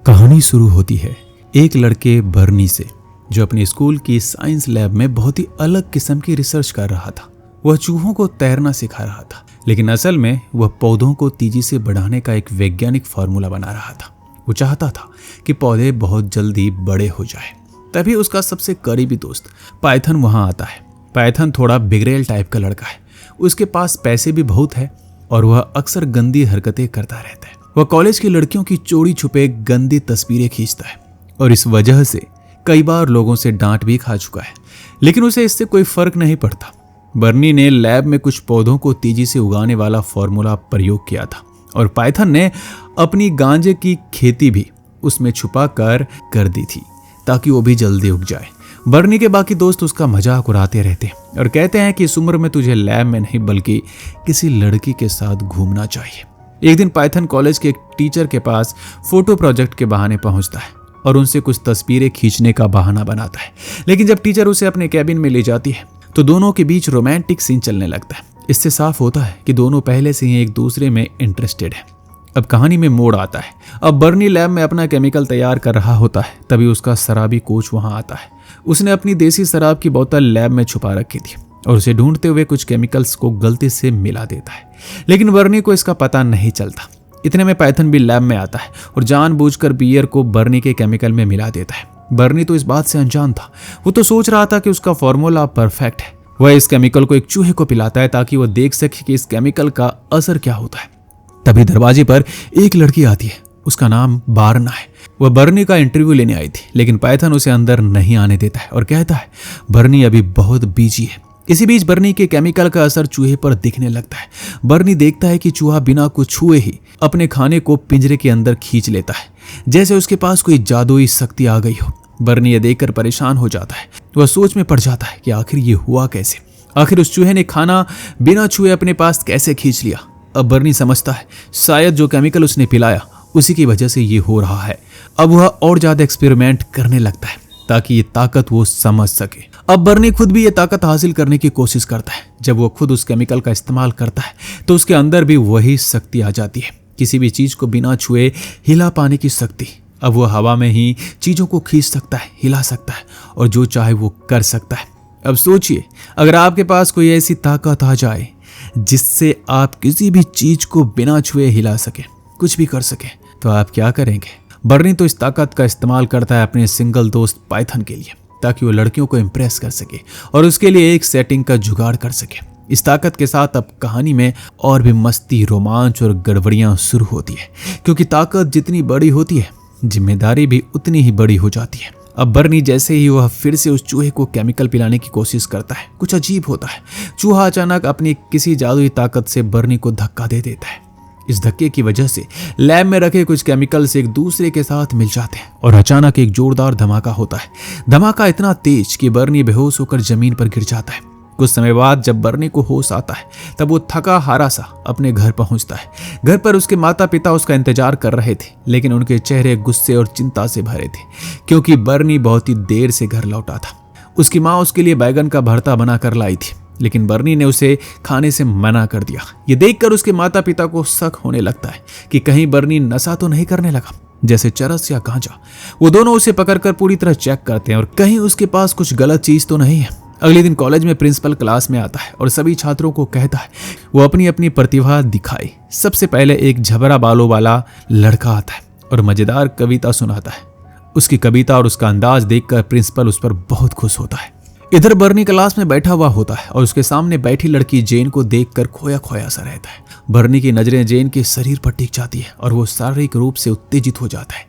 कहानी शुरू होती है एक लड़के बर्नी से, जो अपने स्कूल की साइंस लैब में बहुत ही अलग किस्म की रिसर्च कर रहा था। वह चूहों को तैरना सिखा रहा था, लेकिन असल में वह पौधों को तेजी से बढ़ाने का एक वैज्ञानिक फार्मूला बना रहा था। वो चाहता था कि पौधे बहुत जल्दी बड़े हो जाए। तभी उसका सबसे करीबी दोस्त पाइथन वहां आता है। पाइथन थोड़ा बिगड़ेल टाइप का लड़का है। उसके पास पैसे भी बहुत है और वह अक्सर गंदी हरकतें करता रहता है। वह कॉलेज की लड़कियों की चोरी छुपे गंदी तस्वीरें खींचता है और इस वजह से कई बार लोगों से डांट भी खा चुका है, लेकिन उसे इससे कोई फर्क नहीं पड़ता। बर्नी ने लैब में कुछ पौधों को तेजी से उगाने वाला फॉर्मूला प्रयोग किया था और पाइथन ने अपनी गांजे की खेती भी उसमें छुपा कर दी थी ताकि वो भी जल्दी उग जाए। बर्नी के बाकी दोस्त उसका मजाक उड़ाते रहते हैं और कहते हैं कि इस उम्र में तुझे लैब में नहीं बल्कि किसी लड़की के साथ घूमना चाहिए। एक दिन पाइथन कॉलेज के एक टीचर के पास फोटो प्रोजेक्ट के बहाने पहुंचता है और उनसे कुछ तस्वीरें खींचने का बहाना बनाता है, लेकिन जब टीचर उसे अपने कैबिन में ले जाती है तो दोनों के बीच रोमांटिक सीन चलने लगता है। इससे साफ होता है कि दोनों पहले से ही एक दूसरे में इंटरेस्टेड है। अब कहानी में मोड़ आता है। अब बर्नी लैब में अपना केमिकल तैयार कर रहा होता है, तभी उसका शराबी कोच वहां आता है। उसने अपनी देसी शराब की बोतल लैब में छुपा रखी थी और उसे ढूंढते हुए कुछ केमिकल्स को गलती से मिला देता है, लेकिन बर्नी को इसका पता नहीं चलता। इतने में पाइथन भी लैब में आता है और जानबूझकर बियर को बर्नी के केमिकल में मिला देता है। बर्नी तो इस बात से अनजान था। वो तो सोच रहा था कि उसका फॉर्मूला परफेक्ट है। वह इस केमिकल को एक चूहे को पिलाता है ताकि वह देख सके कि इस केमिकल का असर क्या होता है। तभी दरवाजे पर एक लड़की आती है। उसका नाम बारना है। वह बर्नी का इंटरव्यू लेने आई थी, लेकिन पाइथन उसे अंदर नहीं आने देता है और कहता है बर्नी अभी बहुत बिजी है। इसी बीच बर्नी के केमिकल का असर चूहे पर दिखने लगता है। बर्नी देखता है कि चूहा बिना कुछ छुए ही अपने खाने को पिंजरे के अंदर खींच लेता है, जैसे उसके पास कोई जादुई शक्ति आ गई हो। बर्नी ये देखकर परेशान हो जाता है। वह सोच में पड़ जाता है कि आखिर ये हुआ कैसे। आखिर उस चूहे ने खाना बिना छुए अपने पास कैसे खींच लिया। अब बर्नी समझता है शायद जो केमिकल उसने पिलाया उसी की वजह से ये हो रहा है। अब वह और ज्यादा एक्सपेरिमेंट करने लगता है ताकि ये ताकत वो समझ सके। अब बर्नी खुद भी ये ताकत हासिल करने की कोशिश करता है। जब वो खुद उस केमिकल का इस्तेमाल करता है तो उसके अंदर भी वही शक्ति आ जाती है, किसी भी चीज को बिना छुए हिला पाने की शक्ति। अब वो हवा में ही चीजों को खींच सकता है, हिला सकता है और जो चाहे वो कर सकता है। अब सोचिए, अगर आपके पास कोई ऐसी ताकत आ जाए जिससे आप किसी भी चीज को बिना छुए हिला सके, कुछ भी कर सके, तो आप क्या करेंगे? बर्नी तो इस ताकत का इस्तेमाल करता है अपने सिंगल दोस्त पाइथन के लिए, ताकि वो लड़कियों को इम्प्रेस कर सके और उसके लिए एक सेटिंग का जुगाड़ कर सके। इस ताकत के साथ अब कहानी में और भी मस्ती, रोमांच और गड़बड़ियां शुरू होती है, क्योंकि ताकत जितनी बड़ी होती है जिम्मेदारी भी उतनी ही बड़ी हो जाती है। अब बर्नी जैसे ही वह फिर से उस चूहे को केमिकल पिलाने की कोशिश करता है, कुछ अजीब होता है। चूहा अचानक अपनी किसी जादुई ताकत से बर्नी को धक्का दे देता है। इस धक्के की वजह से लैब में रखे कुछ केमिकल्स एक दूसरे के साथ मिल जाते हैं और अचानक एक जोरदार धमाका होता है। धमाका इतना तेज कि बर्नी बेहोश होकर जमीन पर गिर जाता है। कुछ समय बाद जब बर्नी को होश आता है तब वो थका हारा सा अपने घर पहुंचता है। घर पर उसके माता पिता उसका इंतजार कर रहे थे, लेकिन उनके चेहरे गुस्से और चिंता से भरे थे, क्योंकि बर्नी बहुत ही देर से घर लौटा था। उसकी माँ उसके लिए बैगन का भरता बना कर लाई थी, लेकिन बर्नी ने उसे खाने से मना कर दिया। ये देखकर उसके माता पिता को शक होने लगता है कि कहीं बर्नी नशा तो नहीं करने लगा, जैसे चरस या गांजा। वो दोनों उसे पकड़कर पूरी तरह चेक करते हैं और कहीं उसके पास कुछ गलत चीज तो नहीं है। अगले दिन कॉलेज में प्रिंसिपल क्लास में आता है और सभी छात्रों को कहता है वो अपनी अपनी प्रतिभा दिखाए। सबसे पहले एक झबरा बालों वाला लड़का आता है और मजेदार कविता सुनाता है। उसकी कविता और उसका अंदाज देखकर प्रिंसिपल उस पर बहुत खुश होता है। इधर बर्नी क्लास में बैठा हुआ होता है और उसके सामने बैठी लड़की जेन को देखकर खोया खोया सा रहता है। बर्नी की नजरें जेन के शरीर पर टिक जाती है और वो शारीरिक रूप से उत्तेजित हो जाता है,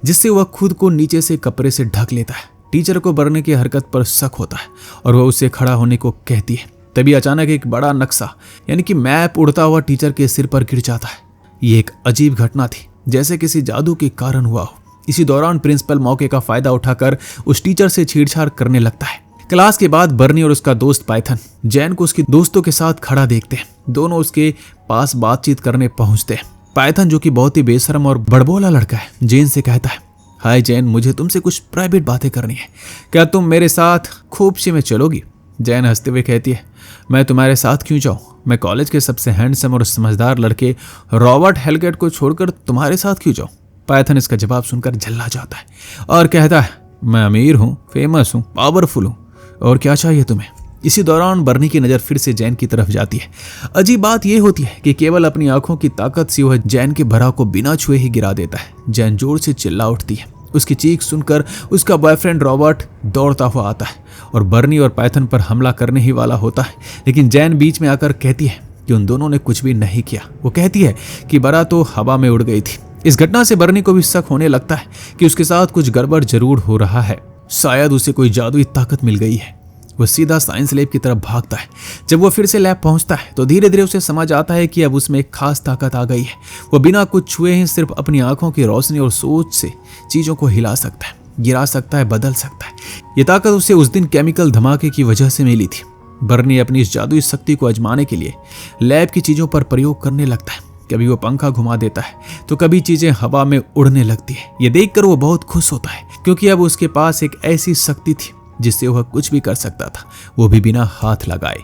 जिससे वह खुद को नीचे से कपड़े से ढक लेता है। टीचर को बर्नी की हरकत पर शक होता है और वह उसे खड़ा होने को कहती है। तभी अचानक एक बड़ा नक्शा यानी कि मैप उड़ता हुआ टीचर के सिर पर गिर जाता है। ये एक अजीब घटना थी, जैसे किसी जादू के कारण हुआ हो। इसी दौरान प्रिंसिपल मौके का फायदा उठाकर उस टीचर से छेड़छाड़ करने लगता है। क्लास के बाद बर्नी और उसका दोस्त पाइथन जैन को उसके दोस्तों के साथ खड़ा देखते हैं। दोनों उसके पास बातचीत करने पहुंचते हैं। पाइथन, जो कि बहुत ही बेशरम और बड़बोला लड़का है, जैन से कहता है, हाय जैन, मुझे तुमसे कुछ प्राइवेट बातें करनी है। क्या तुम मेरे साथ खोपची में चलोगी? जैन हंसते हुए कहती है, मैं तुम्हारे साथ क्यों जाऊं? मैं कॉलेज के सबसे हैंडसम और समझदार लड़के रॉबर्ट हेलगेट को छोड़कर तुम्हारे साथ क्यों जाऊं? पाइथन इसका जवाब सुनकर झल्ला जाता है और कहता है, मैं अमीर हूँ, फेमस हूँ, पावरफुल हूँ, और क्या चाहिए तुम्हें। इसी दौरान बर्नी की नज़र फिर से जैन की तरफ जाती है। अजीब बात यह होती है कि केवल अपनी आंखों की ताकत से वह जैन के भरा को बिना छुए ही गिरा देता है। जैन जोर से चिल्ला उठती है। उसकी चीख सुनकर उसका बॉयफ्रेंड रॉबर्ट दौड़ता हुआ आता है और बर्नी और पाइथन पर हमला करने ही वाला होता है, लेकिन जैन बीच में आकर कहती है कि उन दोनों ने कुछ भी नहीं किया। वो कहती है कि बरा तो हवा में उड़ गई थी। इस घटना से बर्नी को भी शक होने लगता है कि उसके साथ कुछ गड़बड़ जरूर हो रहा है, शायद उसे कोई जादुई ताकत मिल गई है। वह सीधा साइंस लैब की तरफ भागता है। जब वो फिर से लैब पहुंचता है तो धीरे धीरे उसे समझ आता है कि अब उसमें एक खास ताकत आ गई है। वो बिना कुछ छुए ही सिर्फ अपनी आंखों की रोशनी और सोच से चीजों को हिला सकता है, गिरा सकता है, बदल सकता है। ये ताकत उसे उस दिन केमिकल धमाके की वजह से मिली थी। बर्नी अपनी इस जादुई शक्ति को आजमाने के लिए लैब की चीजों पर प्रयोग करने लगता है। कभी वो पंखा घुमा देता है तो कभी चीजें हवा में उड़ने लगती है। ये देखकर वो बहुत खुश होता है क्योंकि अब उसके पास एक ऐसी शक्ति थी जिससे वह कुछ भी कर सकता था, वो भी बिना हाथ लगाए।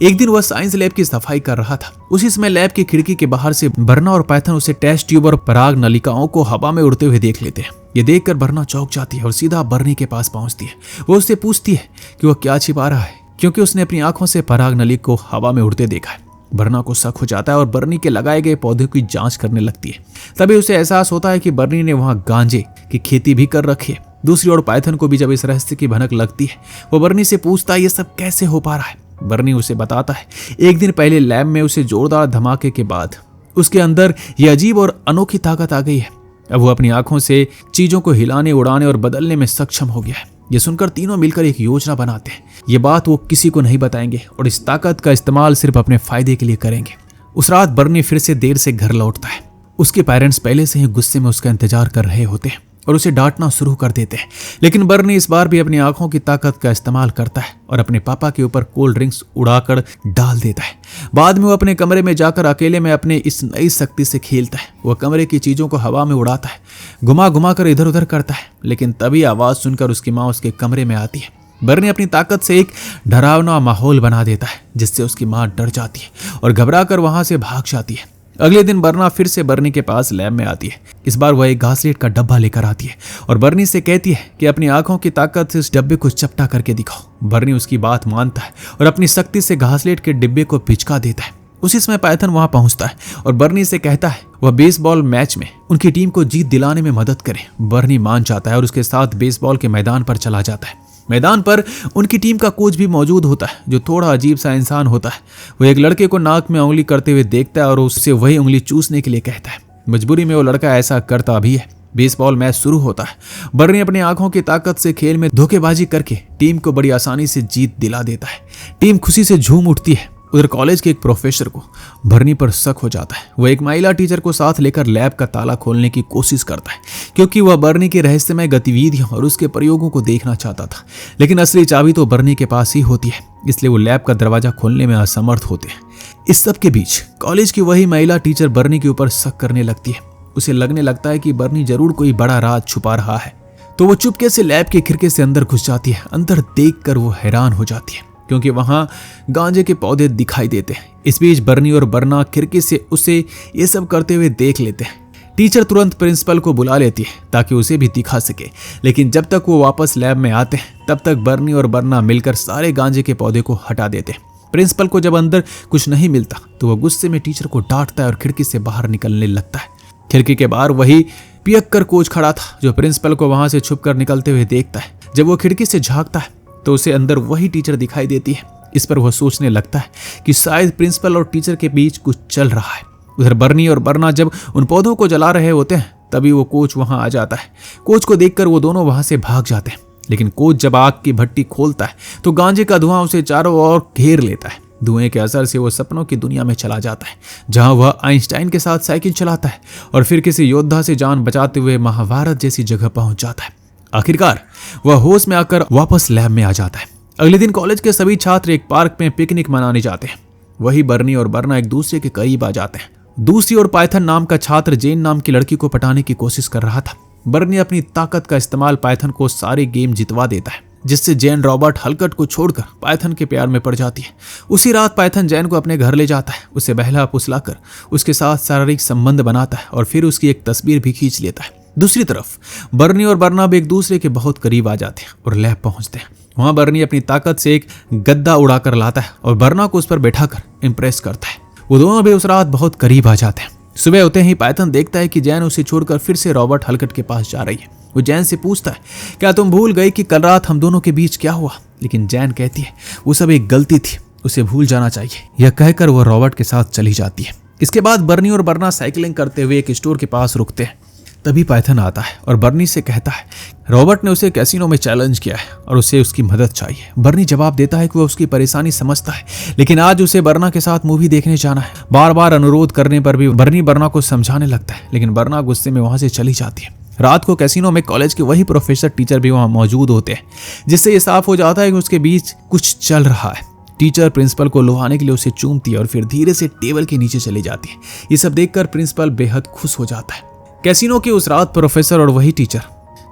एक दिन वह साइंस लैब की सफाई कर रहा था। उसी समय लैब की खिड़की के बाहर से बर्ना और पाइथन उसे टेस्ट ट्यूब और पराग नलिकाओं को हवा में उड़ते हुए देख लेते हैं। ये देखकर बर्ना चौंक जाती है और सीधा बर्नी के पास पहुंचती है। वो उससे पूछती है कि वह क्या छिपा रहा है, क्योंकि उसने अपनी आंखों से पराग नली को हवा में उड़ते देखा है। बर्ना को शक हो जाता है और बर्नी के लगाए गए पौधे की जांच करने लगती है। तभी उसे एहसास होता है कि बर्नी ने वहां गांजे की खेती भी कर रखी है। दूसरी ओर पाइथन को भी जब इस रहस्य की भनक लगती है, वो बर्नी से पूछता है ये सब कैसे हो पा रहा है। बर्नी उसे बताता है एक दिन पहले लैब में उसे जोरदार धमाके के बाद उसके अंदर ये अजीब और अनोखी ताकत आ गई है। अब वो अपनी आंखों से चीजों को हिलाने, उड़ाने और बदलने में सक्षम हो गया है। ये सुनकर तीनों मिलकर एक योजना बनाते हैं। ये बात वो किसी को नहीं बताएंगे और इस ताकत का इस्तेमाल सिर्फ अपने फायदे के लिए करेंगे। उस रात बर्नी फिर से देर से घर लौटता है। उसके पेरेंट्स पहले से ही गुस्से में उसका इंतजार कर रहे होते हैं और उसे डांटना शुरू कर देते हैं, लेकिन बर्नी इस बार भी अपनी आंखों की ताकत का इस्तेमाल करता है और अपने पापा के ऊपर कोल्ड ड्रिंक्स उड़ाकर डाल देता है। बाद में वो अपने कमरे में जाकर अकेले में अपने इस नई शक्ति से खेलता है। वह कमरे की चीजों को हवा में उड़ाता है, घुमा घुमा कर इधर उधर करता है, लेकिन तभी आवाज सुनकर उसकी माँ उसके कमरे में आती है। बर्नी अपनी ताकत से एक डरावना माहौल बना देता है जिससे उसकी माँ डर जाती है और घबरा कर वहां से भाग जाती है। अगले दिन बर्ना फिर से बर्नी के पास लैब में आती है। इस बार वह एक घासलेट का डब्बा लेकर आती है और बर्नी से कहती है कि अपनी आंखों की ताकत से इस डब्बे को चपटा करके दिखाओ। बर्नी उसकी बात मानता है और अपनी शक्ति से घासलेट के डिब्बे को पिचका देता है। उसी समय पाइथन वहां पहुंचता है और बर्नी से कहता है वह बेसबॉल मैच में उनकी टीम को जीत दिलाने में मदद करे। बर्नी मान जाता है और उसके साथ बेसबॉल के मैदान पर चला जाता है। मैदान पर उनकी टीम का कोच भी मौजूद होता है जो थोड़ा अजीब सा इंसान होता है। वो एक लड़के को नाक में उंगली करते हुए देखता है और उससे वही उंगली चूसने के लिए कहता है। मजबूरी में वो लड़का ऐसा करता भी है। बेसबॉल मैच शुरू होता है। बर्नी अपनी आंखों की ताकत से खेल में धोखेबाजी करके टीम को बड़ी आसानी से जीत दिला देता है। टीम खुशी से झूम उठती है। उधर कॉलेज के एक प्रोफेसर को बर्नी पर शक हो जाता है। वह एक महिला टीचर को साथ लेकर लैब का ताला खोलने की कोशिश करता है क्योंकि वह बर्नी की रहस्यमय गतिविधियों और उसके प्रयोगों को देखना चाहता था, लेकिन असली चाबी तो बर्नी के पास ही होती है, इसलिए वो लैब का दरवाजा खोलने में असमर्थ होते हैं। इस सब के बीच कॉलेज की वही महिला टीचर बर्नी के ऊपर शक करने लगती है। उसे लगने लगता है कि बर्नी जरूर कोई बड़ा राज छुपा रहा है, तो वो चुपके से लैब के खिड़की से अंदर घुस जाती है। अंदर देखकर वो हैरान हो जाती है क्योंकि वहां गांजे के पौधे दिखाई देते हैं। इस बीच बर्नी और बर्ना खिड़की से उसे ये सब करते हुए देख लेते हैं। टीचर तुरंत प्रिंसिपल को बुला लेती है ताकि उसे भी दिखा सके, लेकिन जब तक वो वापस लैब में आते हैं तब तक बर्नी और बर्ना मिलकर सारे गांजे के पौधे को हटा देते हैं। प्रिंसिपल को जब अंदर कुछ नहीं मिलता तो वह गुस्से में टीचर को डांटता है और खिड़की से बाहर निकलने लगता है। खिड़की के बाहर वही पियक्कर कोच खड़ा था जो प्रिंसिपल को वहां से छुपकर निकलते हुए देखता है। जब वो खिड़की से झांकता है तो उसे अंदर वही टीचर दिखाई देती है। इस पर वह सोचने लगता है कि शायद प्रिंसिपल और टीचर के बीच कुछ चल रहा है। उधर बर्नी और बर्ना जब उन पौधों को जला रहे होते हैं तभी वो कोच वहां आ जाता है। कोच को देखकर वो दोनों वहां से भाग जाते हैं, लेकिन कोच जब आग की भट्टी खोलता है तो गांजे का धुआं उसे चारों ओर घेर लेता है। धुएं के असर से वो सपनों की दुनिया में चला जाता है जहां वह आइंस्टाइन के साथ साइकिल चलाता है और फिर किसी योद्धा से जान बचाते हुए महाभारत जैसी जगह पहुंच जाता है। आखिरकार वह होश में आकर वापस लैब में आ जाता है। अगले दिन कॉलेज के सभी छात्र एक पार्क में पिकनिक मनाने जाते हैं। वही बर्नी और बर्ना एक दूसरे के करीब आ जाते हैं। दूसरी ओर पाइथन नाम का छात्र जेन नाम की लड़की को पटाने की कोशिश कर रहा था। बर्नी अपनी ताकत का इस्तेमाल पाइथन को सारे गेम जितवा देता है, जिससे जैन रॉबर्ट हलकट को छोड़कर पाइथन के प्यार में पड़ जाती है। उसी रात पाइथन जैन को अपने घर ले जाता है, उसे बहला फुसलाकर उसके साथ शारीरिक संबंध बनाता है और फिर उसकी एक तस्वीर भी खींच लेता है। दूसरी तरफ बर्नी और बर्नाब एक दूसरे के बहुत करीब आ जाते हैं और लैब पहुंचते हैं। वहां बर्नी अपनी ताकत से एक गद्दा उड़ाकर लाता है और बर्ना को उस पर बैठाकर इंप्रेस करता है। वो दोनों भी उस रात बहुत करीब आ जाते हैं। सुबह होते ही पाइथन देखता है कि जैन उसे छोड़कर फिर से रॉबर्ट हलकट के पास जा रही है। वो जैन से पूछता है, क्या तुम भूल गई कि कल रात हम दोनों के बीच क्या हुआ? लेकिन जैन कहती है, वो सब एक गलती थी, उसे भूल जाना चाहिए। यह कहकर वो रॉबर्ट के साथ चली जाती है। इसके बाद बर्नी और बर्ना साइकिलिंग करते हुए एक स्टोर के पास रुकते हैं। तभी पाइथन आता है और बर्नी से कहता है, रॉबर्ट ने उसे कैसीनो में चैलेंज किया है और उसे उसकी मदद चाहिए। बर्नी जवाब देता है कि वह उसकी परेशानी समझता है, लेकिन आज उसे बर्ना के साथ मूवी देखने जाना है। बार बार अनुरोध करने पर भी बर्नी बर्ना को समझाने लगता है, लेकिन बर्ना गुस्से में वहां से चली जाती है। रात को कैसीनो में कॉलेज के वही प्रोफेसर टीचर भी वहां मौजूद होते हैं, जिससे ये साफ हो जाता है कि उसके बीच कुछ चल रहा है। टीचर प्रिंसिपल को लुभाने के लिए उसे चूमती है और फिर धीरे से टेबल के नीचे चली जाती है। ये सब देखकर प्रिंसिपल बेहद खुश हो जाता है। कैसीनो की उस रात प्रोफेसर और वही टीचर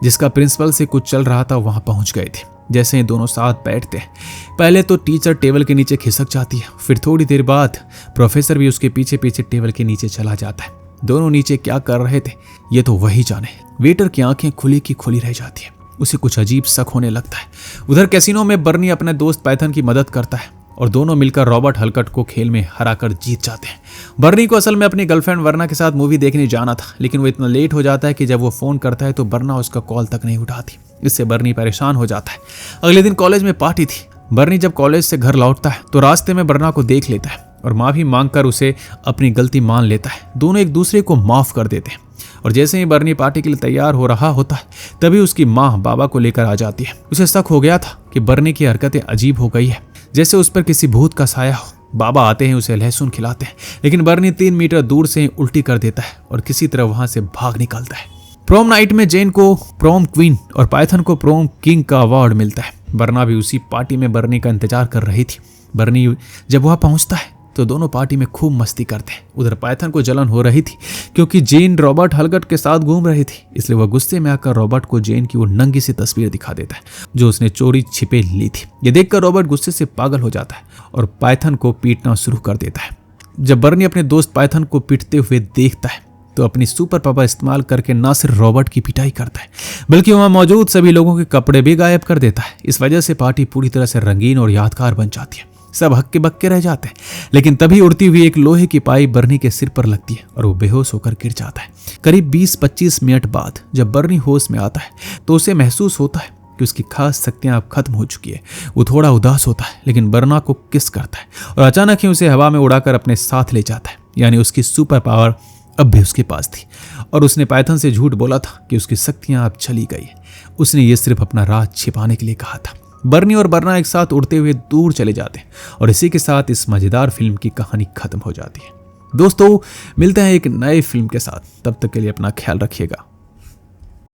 जिसका प्रिंसिपल से कुछ चल रहा था वहां पहुंच गए थे। जैसे ही दोनों साथ बैठते हैं, पहले तो टीचर टेबल के नीचे खिसक जाती है, फिर थोड़ी देर बाद प्रोफेसर भी उसके पीछे पीछे टेबल के नीचे चला जाता है। दोनों नीचे क्या कर रहे थे ये तो वही जाने। वेटर की आंखें खुली की खुली रह जाती है, उसे कुछ अजीब शक होने लगता है। उधर कैसीनो में बर्नी अपने दोस्त पाइथन की मदद करता है और दोनों मिलकर रॉबर्ट हलकट को खेल में हराकर जीत जाते हैं। बर्नी को असल में अपनी गर्लफ्रेंड वर्ना के साथ मूवी देखने जाना था, लेकिन वो इतना लेट हो जाता है कि जब वो फोन करता है तो बर्ना उसका कॉल तक नहीं उठाती। इससे बर्नी परेशान हो जाता है। अगले दिन कॉलेज में पार्टी थी। बर्नी जब कॉलेज से घर लौटता है तो रास्ते में बर्ना को देख लेता है और माफी मांगकर उसे अपनी गलती मान लेता है। दोनों एक दूसरे को माफ कर देते हैं और जैसे ही बर्नी पार्टी के लिए तैयार हो रहा होता है तभी उसकी माँ बाबा को लेकर आ जाती है। उसे शक हो गया था कि बर्नी की हरकतें अजीब हो गई है, जैसे उस पर किसी भूत का साया हो। बाबा आते हैं, उसे लहसुन खिलाते हैं, लेकिन बर्नी 3 मीटर दूर से उल्टी कर देता है और किसी तरह वहां से भाग निकलता है। प्रोम नाइट में जेन को प्रोम क्वीन और पाइथन को प्रोम किंग का अवार्ड मिलता है। बर्ना भी उसी पार्टी में बर्नी का इंतजार कर रही थी। बर्नी जब वहां पहुंचता है तो दोनों पार्टी में खूब मस्ती करते हैं। उधर पाइथन को जलन हो रही थी क्योंकि जेन रॉबर्ट हलकट के साथ घूम रही थी, इसलिए वह गुस्से में आकर रॉबर्ट को जेन की वो नंगी सी तस्वीर दिखा देता है जो उसने चोरी छिपे ली थी। ये देखकर रॉबर्ट गुस्से से पागल हो जाता है और पाइथन को पीटना शुरू कर देता है। जब बर्नी अपने दोस्त पाइथन को पीटते हुए देखता है तो अपनी सुपर पावर इस्तेमाल करके न सिर्फ रॉबर्ट की पिटाई करता है बल्कि वहां मौजूद सभी लोगों के कपड़े भी गायब कर देता है। इस वजह से पार्टी पूरी तरह से रंगीन और यादगार बन जाती है। सब हक्के बक्के रह जाते हैं, लेकिन तभी उड़ती हुई एक लोहे की पाइप बर्नी के सिर पर लगती है और वो बेहोश होकर गिर जाता है। करीब 20-25 मिनट बाद जब बर्नी होश में आता है तो उसे महसूस होता है कि उसकी खास शक्तियां अब खत्म हो चुकी है। वो थोड़ा उदास होता है, लेकिन बर्ना को किस करता है और अचानक ही उसे हवा में उड़ाकर अपने साथ ले जाता है। यानी उसकी सुपर पावर अब भी उसके पास थी और उसने पाइथन से झूठ बोला था कि उसकी शक्तियां अब चली गई है। उसने ये सिर्फ अपना राज छिपाने के लिए कहा था। बर्नी और बर्ना एक साथ उड़ते हुए दूर चले जाते हैं और इसी के साथ इस मजेदार फिल्म की कहानी खत्म हो जाती है। दोस्तों, मिलते हैं एक नए फिल्म के साथ। तब तक के लिए अपना ख्याल रखिएगा।